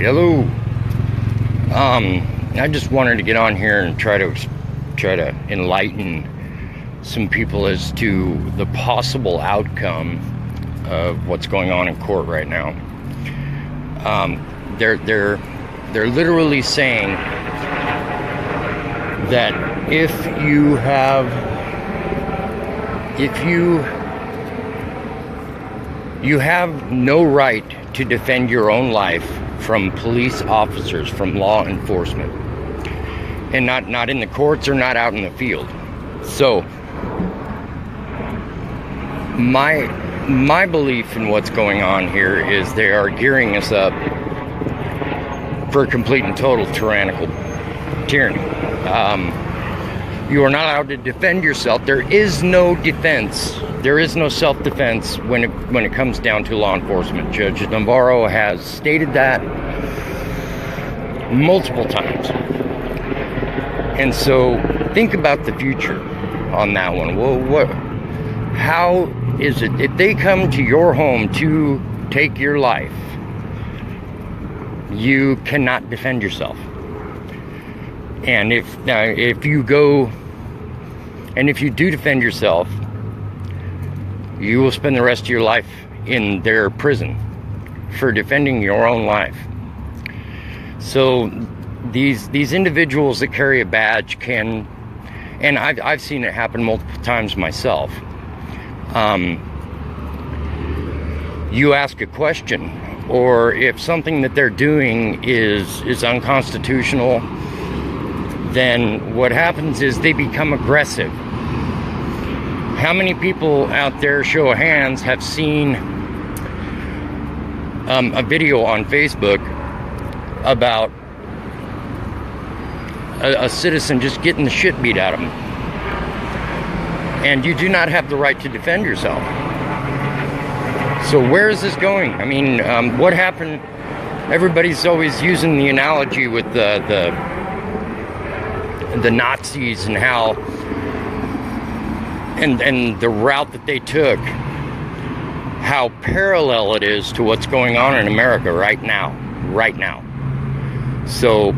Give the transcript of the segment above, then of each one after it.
Hello. I just wanted to get on here and try to enlighten some people as to the possible outcome of what's going on in court right now. They're literally saying that if you have no right to defend your own life from police officers, from law enforcement, and not in the courts or not out in the field. So my belief in what's going on here is they are gearing us up for complete and total tyrannical tyranny. You are not allowed to defend yourself. There is no defense. There is no self-defense when it comes down to law enforcement. Judge Navarro has stated that multiple times. And so think about the future on that one. Well, how is it if they come to your home to take your life, you cannot defend yourself? And if you do defend yourself, you will spend the rest of your life in their prison for defending your own life. So these individuals that carry a badge can, and I've seen it happen multiple times myself. You ask a question, or if something that they're doing is unconstitutional, then what happens is they become aggressive. How many people out there, show of hands, have seen a video on Facebook about a citizen just getting the shit beat out of him? And you do not have the right to defend yourself. So where is this going? I mean, what happened? Everybody's always using the analogy with the Nazis and how and the route that they took, how parallel it is to what's going on in America right now. So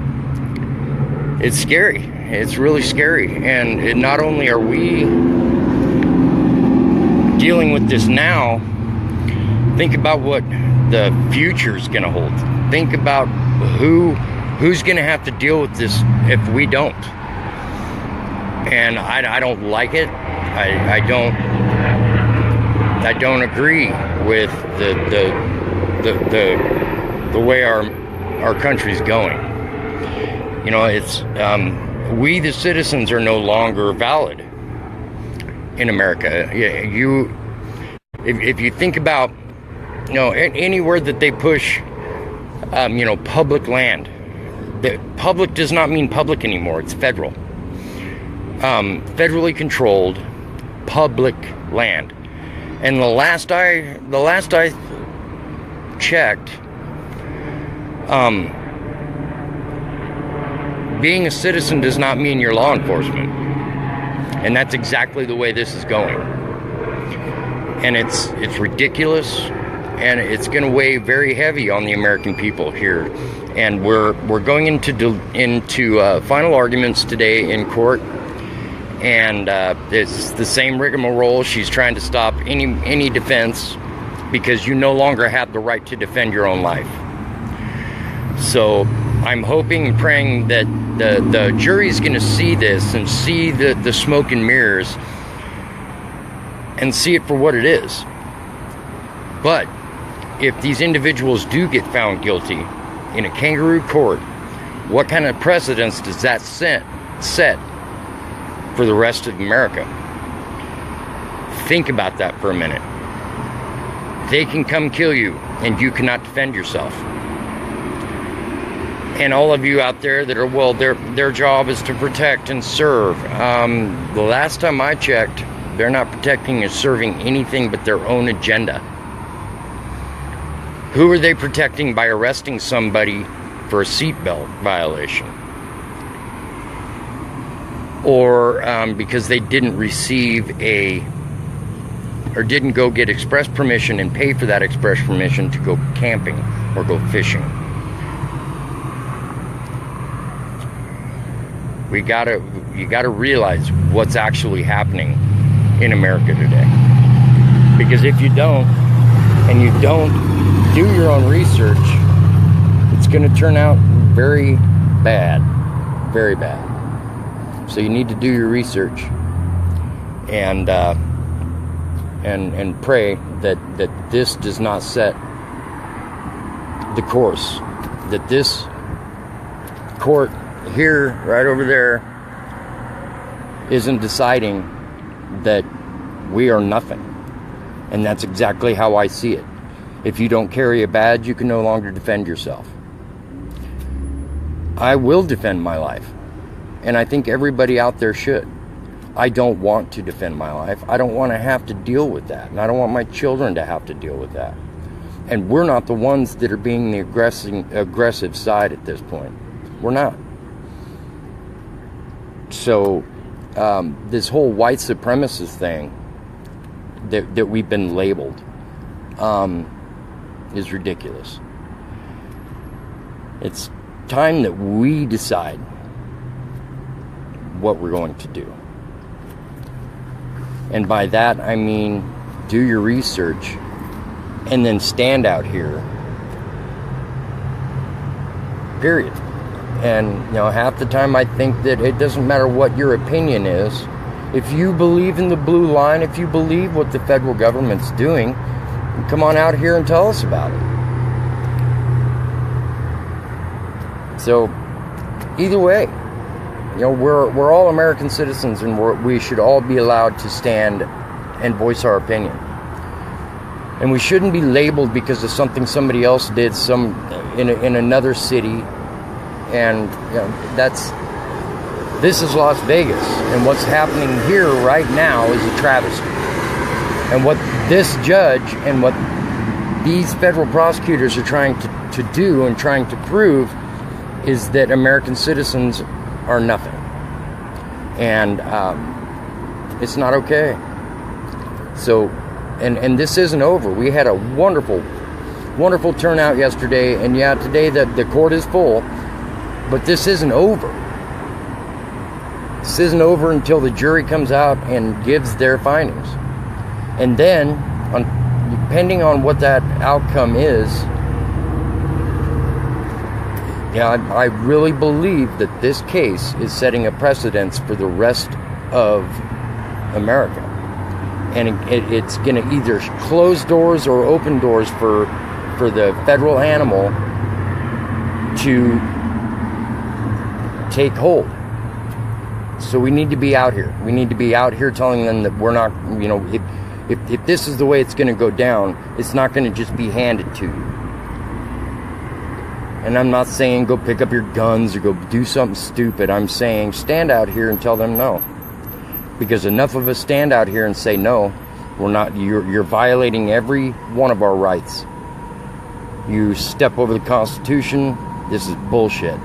it's scary. It's really scary. And not only are we dealing with this now, think about what the future's gonna hold. Think about who's gonna have to deal with this if we don't. And I don't like it. I don't agree with the way our country's going. You know, it's we the citizens are no longer valid in America. If you think about, you know, anywhere that they push, you know, public land. The public does not mean public anymore. It's federal. Federally controlled public land. And the last I checked, being a citizen does not mean you're law enforcement. And that's exactly the way this is going. And it's ridiculous, and it's going to weigh very heavy on the American people here. And we're going into final arguments today in court. And it's the same rigmarole. She's trying to stop any defense because you no longer have the right to defend your own life. So I'm hoping and praying that the jury's going to see this and see the smoke and mirrors and see it for what it is. But if these individuals do get found guilty in a kangaroo court, what kind of precedence does that set for the rest of America? Think about that for a minute. They can come kill you and you cannot defend yourself. And all of you out there that are, well, their job is to protect and serve. The last time I checked, they're not protecting or serving anything but their own agenda. Who are they protecting by arresting somebody for a seatbelt violation? Or because they didn't receive or didn't go get express permission and pay for that express permission to go camping or go fishing. You gotta realize what's actually happening in America today. Because if you don't, and you don't do your own research, it's going to turn out very bad. Very bad. So you need to do your research and pray that this does not set the course. That this court here, right over there, isn't deciding that we are nothing. And that's exactly how I see it. If you don't carry a badge, you can no longer defend yourself. I will defend my life. And I think everybody out there should. I don't want to defend my life. I don't want to have to deal with that. And I don't want my children to have to deal with that. And we're not the ones that are being the aggressive side at this point. We're not. So, this whole white supremacist thing that we've been labeled is ridiculous. It's time that we decide what we're going to do. And by that I mean do your research and then stand out here. Period. And half the time I think that it doesn't matter what your opinion is. If you believe in the blue line, if you believe what the federal government's doing, come on out here and tell us about it. So, either way, we're all American citizens, and we should all be allowed to stand and voice our opinion. And we shouldn't be labeled because of something somebody else did in another city. And this is Las Vegas, and what's happening here right now is a travesty. And what this judge and what these federal prosecutors are trying to do and trying to prove is that American citizens are nothing. And it's not okay. So, and this isn't over. We had a wonderful turnout yesterday, and today the court is full, but this isn't over. This isn't over until the jury comes out and gives their findings. And then, depending on what that outcome is, I really believe that this case is setting a precedence for the rest of America. And it's going to either close doors or open doors for the federal animal to take hold. So we need to be out here. We need to be out here telling them that we're not, if this is the way it's going to go down, it's not going to just be handed to you. And I'm not saying go pick up your guns or go do something stupid. I'm saying stand out here and tell them no. Because enough of us stand out here and say no, we're not, you're violating every one of our rights. You step over the Constitution, this is bullshit.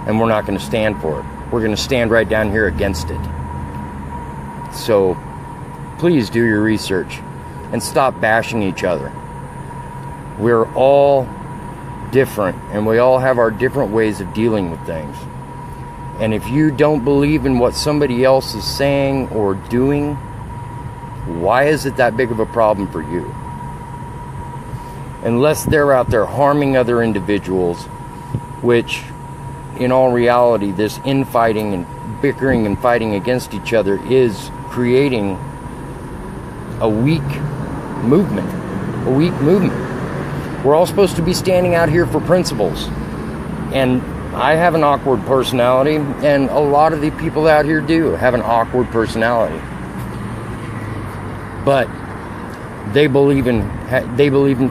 And we're not going to stand for it. We're going to stand right down here against it. So, please do your research and stop bashing each other. We're all different, and we all have our different ways of dealing with things. And if you don't believe in what somebody else is saying or doing, why is it that big of a problem for you? Unless they're out there harming other individuals, which in all reality, this infighting and bickering and fighting against each other is creating a weak movement. We're all supposed to be standing out here for principles. And I have an awkward personality, and a lot of the people out here do have an awkward personality. But they believe in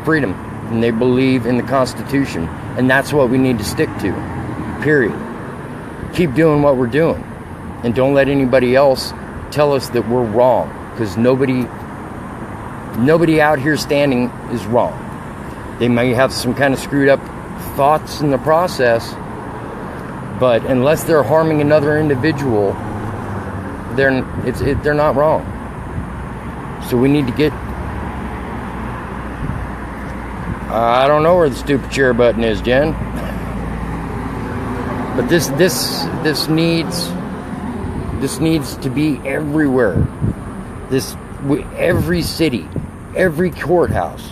freedom, and they believe in the Constitution, and that's what we need to stick to. Period. Keep doing what we're doing, and don't let anybody else tell us that we're wrong, because nobody out here standing is wrong. They may have some kind of screwed up thoughts in the process, but unless they're harming another individual, they're not wrong. So we need to get, I don't know where the stupid share button is, Jen. But this needs This needs to be everywhere. Every city, every courthouse.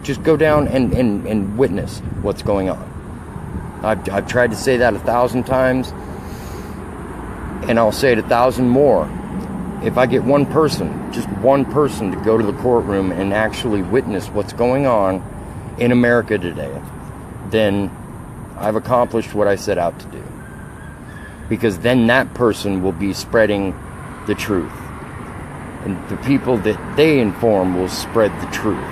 Just go down and witness what's going on. I've tried to say that 1,000 times, and I'll say it 1,000 more. If I get one person, just one person, to go to the courtroom and actually witness what's going on in America today, then I've accomplished what I set out to do. Because then that person will be spreading the truth. And the people that they inform will spread the truth.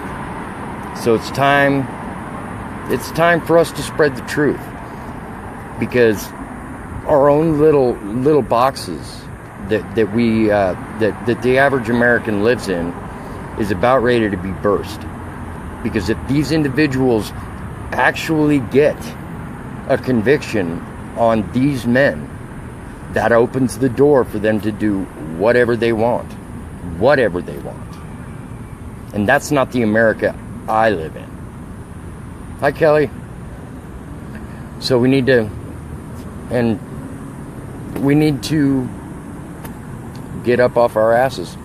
So it's time for us to spread the truth. Because our own little boxes that the average American lives in is about ready to be burst. Because if these individuals actually get a conviction on these men, that opens the door for them to do whatever they want. Whatever they want. And that's not the America I live in. Hi, Kelly. So we need to get up off our asses,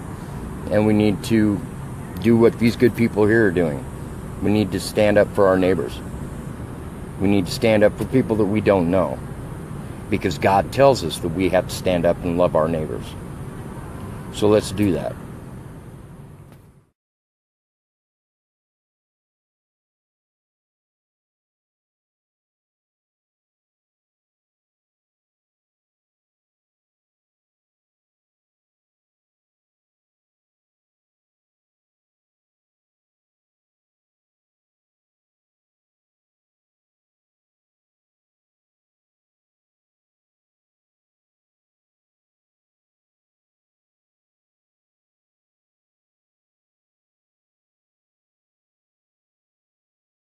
and we need to do what these good people here are doing. We need to stand up for our neighbors. We need to stand up for people that we don't know, because God tells us that we have to stand up and love our neighbors. So let's do that.